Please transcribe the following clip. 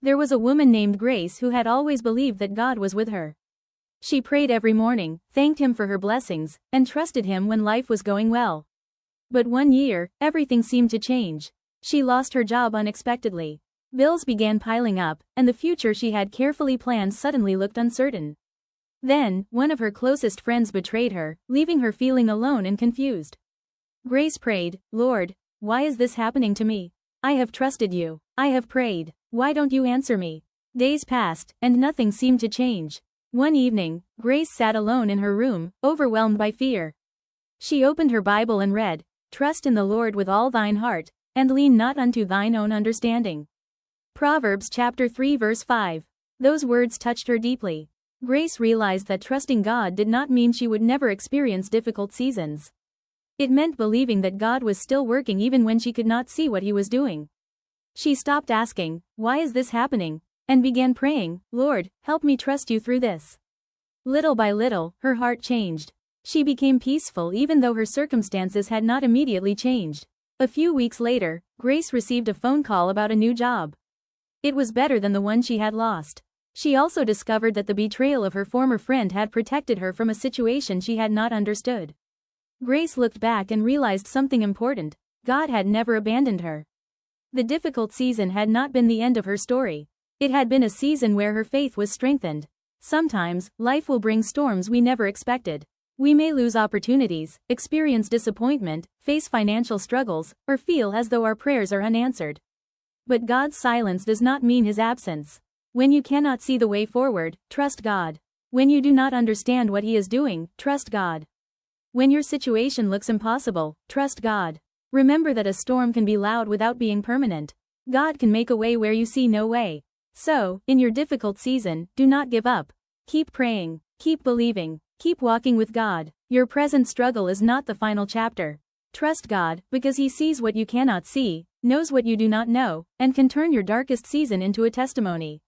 There was a woman named Grace who had always believed that God was with her. She prayed every morning, thanked Him for her blessings, and trusted Him when life was going well. But one year, everything seemed to change. She lost her job unexpectedly. Bills began piling up, and the future she had carefully planned suddenly looked uncertain. Then, one of her closest friends betrayed her, leaving her feeling alone and confused. Grace prayed, "Lord, why is this happening to me? I have trusted you. I have prayed. Why don't you answer me?" Days passed, and nothing seemed to change. One evening, Grace sat alone in her room, overwhelmed by fear. She opened her Bible and read, "Trust in the Lord with all thine heart, and lean not unto thine own understanding." Proverbs chapter 3 verse 5. Those words touched her deeply. Grace realized that trusting God did not mean she would never experience difficult seasons. It meant believing that God was still working even when she could not see what He was doing. She stopped asking, "Why is this happening?" and began praying, "Lord, help me trust you through this." Little by little, her heart changed. She became peaceful even though her circumstances had not immediately changed. A few weeks later, Grace received a phone call about a new job. It was better than the one she had lost. She also discovered that the betrayal of her former friend had protected her from a situation she had not understood. Grace looked back and realized something important: God had never abandoned her. The difficult season had not been the end of her story. It had been a season where her faith was strengthened. Sometimes, life will bring storms we never expected. We may lose opportunities, experience disappointment, face financial struggles, or feel as though our prayers are unanswered. But God's silence does not mean His absence. When you cannot see the way forward, trust God. When you do not understand what He is doing, trust God. When your situation looks impossible, trust God. Remember that a storm can be loud without being permanent. God can make a way where you see no way. So, in your difficult season, do not give up. Keep praying, keep believing, keep walking with God. Your present struggle is not the final chapter. Trust God, because He sees what you cannot see, knows what you do not know, and can turn your darkest season into a testimony.